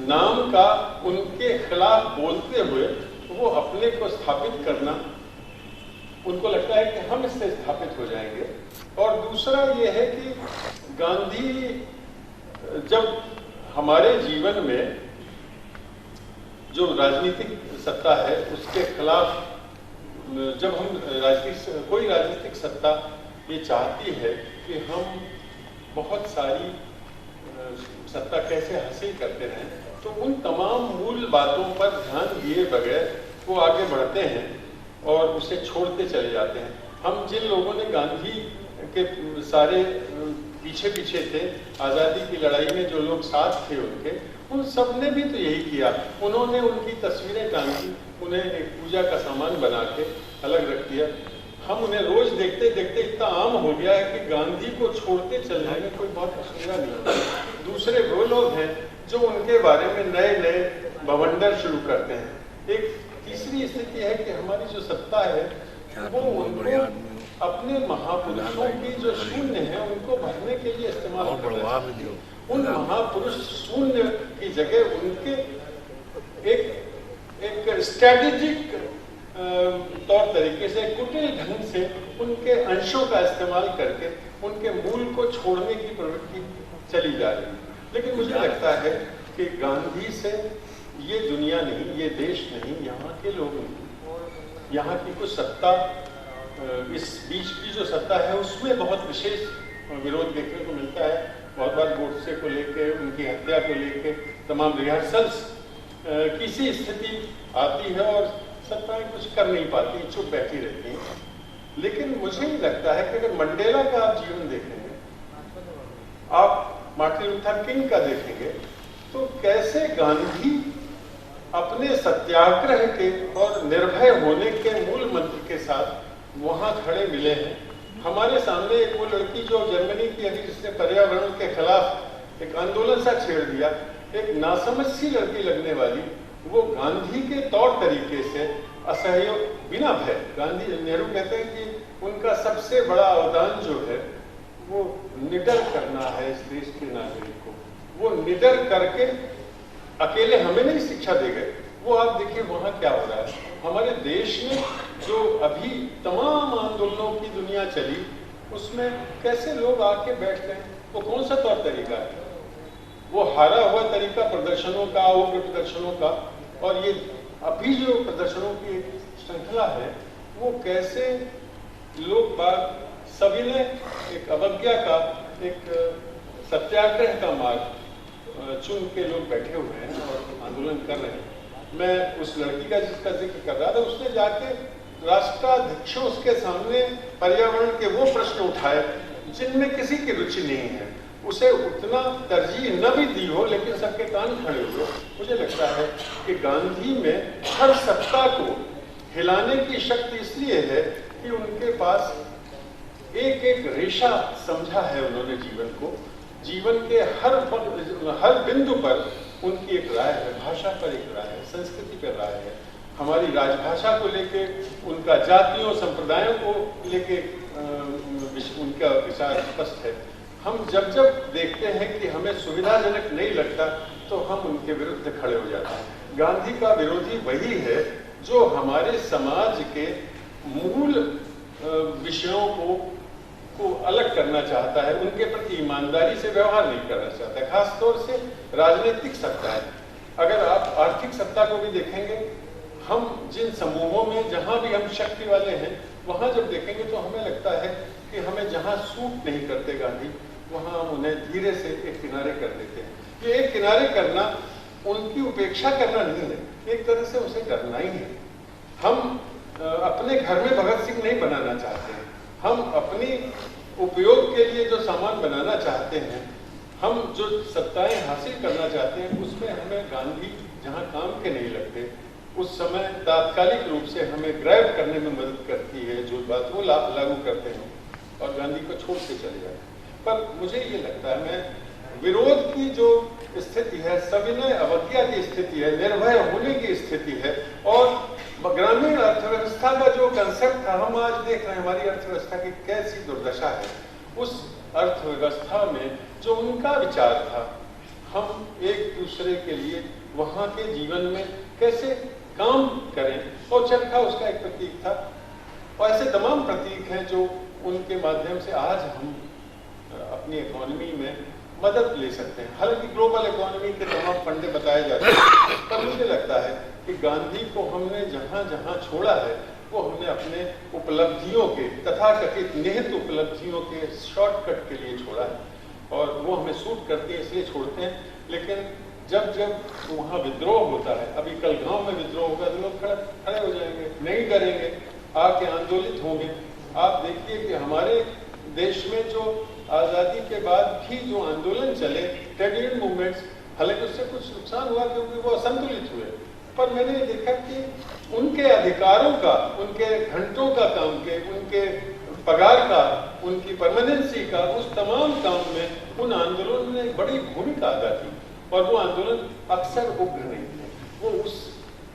नाम का उनके खिलाफ बोलते हुए वो अपने को स्थापित करना, उनको लगता है कि हम इससे स्थापित हो जाएंगे। और दूसरा ये है कि गांधी जब हमारे जीवन में जो राजनीतिक सत्ता है उसके खिलाफ, जब हम कोई राजनीतिक सत्ता ये चाहती है कि हम बहुत सारी सत्ता कैसे हासिल करते रहें, तो उन तमाम मूल बातों पर ध्यान दिए बगैर वो आगे बढ़ते हैं और उसे छोड़ते चले जाते हैं। हम जिन लोगों ने गांधी के सारे पीछे पीछे थे, आज़ादी की लड़ाई में जो लोग साथ थे उनके, उन सब ने भी तो यही किया। उन्होंने उनकी तस्वीरें टांगी, उन्हें एक पूजा का सामान बना के अलग रख दिया। हम उन्हें रोज देखते देखते इतना आम हो गया है कि गांधी को छोड़ते चलने में कोई बहुत असुविधा नहीं होता। दूसरे वो लोग हैं जो उनके बारे में नए नए बवंडर शुरू करते हैं। एक तीसरी स्थिति है कि हमारी जो सत्ता है वो उनको अपने महापुरुषों की जो शून्य है उनको भरने के लिए इस्तेमाल करते हैं। उन महापुरुष शून्य की जगह उनके एक स्ट्रेटेजिक तौर तरीके से, कुटिल ढंग से उनके अंशों का इस्तेमाल करके उनके मूल को छोड़ने की प्रवृत्ति चली जा रही है। लेकिन मुझे लगता है कि गांधी से ये दुनिया नहीं, ये देश नहीं, यहाँ के लोग नहीं, यहाँ की कुछ सत्ता, इस बीच की जो सत्ता है उसमें बहुत विशेष विरोध देखने को मिलता है। बहुत बार गोडसे को लेके, उनकी हत्या को लेके तमाम रिहर्सल्स की सी स्थिति आती है और सत्ताएं कुछ कर नहीं पाती, चुप बैठी रहती हैं। लेकिन मुझे ही लगता है कि अगर मंडेला का आप जीवन देखेंगे, आप मार्टिन लूथर किंग का देखेंगे, तो कैसे गांधी अपने सत्याग्रह के और निर्भय होने के मूल मंत्र के साथ वहां खड़े मिले हैं। हमारे सामने एक वो लड़की जो जर्मनी की है, जिसने पर्यावरण के खिलाफ एक आंदोलन सा छेड़ दिया, एक नासमझ सी लड़की लगने वाली, वो गांधी के तौर तरीके से असहयोग बिना भय, गांधी नेहरू कहते हैं कि उनका सबसे बड़ा अवदान जो है वो निडर करना है इस देश के नागरिक को। वो निडर करके अकेले हमें नहीं शिक्षा दे गए, वो आप देखिए वहां क्या हो रहा है। हमारे देश में जो अभी तमाम आंदोलनों की दुनिया चली, उसमें कैसे लोग आके बैठ गए, वो कौन सा तौर तरीका है? वो हारा हुआ तरीका प्रदर्शनों का, उग्र प्रदर्शनों का, और ये अभी जो प्रदर्शनों की श्रृंखला है, वो कैसे लोग बाग सभी ने एक अवज्ञा का, एक सत्याग्रह का मार्ग चुन के लोग बैठे हुए हैं और आंदोलन कर रहे हैं। मैं उस लड़की का जिसका जिक्र कर रहा था, उसने जाके राष्ट्राध्यक्षों उसके सामने पर्यावरण के वो प्रश्न उठाए जिनमें किसी की रुचि नहीं है, उसे उतना तरजीह न भी दी हो, लेकिन सबके कान खड़े हुए। मुझे लगता है कि गांधी में हर सत्ता को हिलाने की शक्ति इसलिए है कि उनके पास एक एक रेशा समझा है उन्होंने जीवन को। जीवन के हर बिंदु पर उनकी एक राय है, भाषा पर एक राय है, संस्कृति पर राय है। हमारी राजभाषा को लेके, उनका जातियों संप्रदायों को लेके उनका विचार स्पष्ट है। हम जब जब देखते हैं कि हमें सुविधाजनक नहीं लगता, तो हम उनके विरुद्ध खड़े हो जाते हैं। गांधी का विरोधी वही है जो हमारे समाज के मूल विषयों को अलग करना चाहता है, उनके प्रति ईमानदारी से व्यवहार नहीं करना चाहता है, खासतौर से राजनीतिक सत्ता है। अगर आप आर्थिक सत्ता को भी देखेंगे, हम जिन समूहों में जहां भी हम शक्ति वाले हैं, वहां जब देखेंगे तो हमें लगता है कि हमें जहां सूट नहीं करते गांधी, वहां हम उन्हें धीरे से एक किनारे कर देते हैं। ये एक किनारे करना उनकी उपेक्षा करना नहीं है, एक तरह से उसे करना ही है। हम अपने घर में भगत सिंह नहीं बनाना चाहते हैं, हम अपनी उपयोग के लिए जो सामान बनाना चाहते हैं, हम जो सत्ताएं हासिल करना चाहते हैं, उसमें हमें गांधी जहां काम के नहीं लगते, उस समय तात्कालिक रूप से हमें ग्रैब करने में मदद करती है जो बात वो लागू करते हैं और गांधी को छोड़ के चले जाते हैं। पर मुझे ये लगता है, मैं विरोध की जो स्थिति है, सविनय अवज्ञा की स्थिति है, निर्भय होने की स्थिति है, और ग्रामीण अर्थव्यवस्था का जो कंसेप्ट था, हम आज देख रहे हैं हमारी अर्थव्यवस्था की कैसी दुर्दशा है। उस अर्थव्यवस्था में जो उनका विचार था, हम एक दूसरे के लिए वहां के जीवन में कैसे काम करें, और चरखा उसका एक प्रतीक था। और ऐसे तमाम प्रतीक हैं जो उनके माध्यम से आज हम अपनी इकोनॉमी में मदद ले सकते हैं। हालांकि ग्लोबल इकोनॉमी के तमाम फंडे बताए जाते हैं, पर मुझे लगता है कि गांधी को हमने जहां जहां छोड़ा है, वो हमने अपने उपलब्धियों के, तथाकथित निहित उपलब्धियों के शॉर्टकट के लिए छोड़ा है, और वो हमें सूट करती है इसलिए छोड़ते हैं। लेकिन जब जब वहाँ विद्रोह होता है, अभी कल गांव में विद्रोह होगा, तो लोग खड़े हो जाएंगे, नहीं डरेंगे, आके आंदोलित होंगे। आप देखिए कि हमारे देश में जो आज़ादी के बाद भी जो आंदोलन चले, ट्रेड यूनियन मूवमेंट्स, हालांकि उससे कुछ नुकसान हुआ क्योंकि वो असंतुलित हुए, पर मैंने देखा कि उनके अधिकारों का, उनके घंटों का काम के, उनके पगार का, उनकी परमानेंसी का, उस तमाम काम में उन आंदोलनों ने बड़ी भूमिका अदा की। और वो आंदोलन अक्सर उग्र नहीं थे, वो उस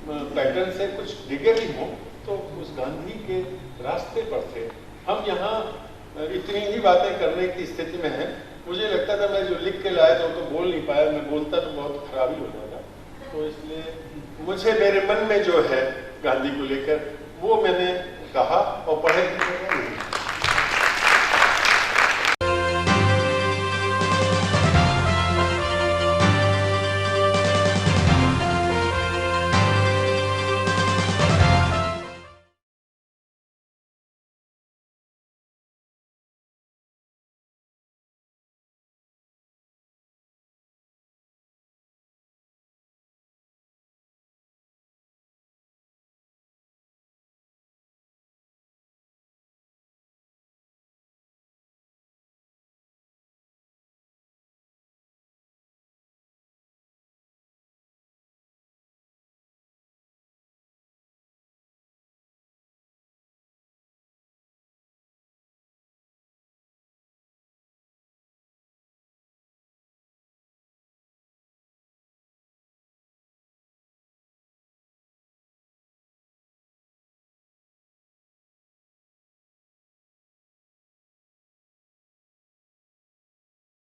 पैटर्न से कुछ डिगे भी हों तो उस गांधी के रास्ते पर थे। हम यहाँ इतनी ही बातें करने की स्थिति में हैं। मुझे लगता था मैं जो लिख के लाया था तो बोल नहीं पाया, मैं बोलता तो बहुत खराबी हो जाता, तो इसलिए मुझे मेरे मन में जो है गांधी को लेकर वो मैंने कहा और पढ़े।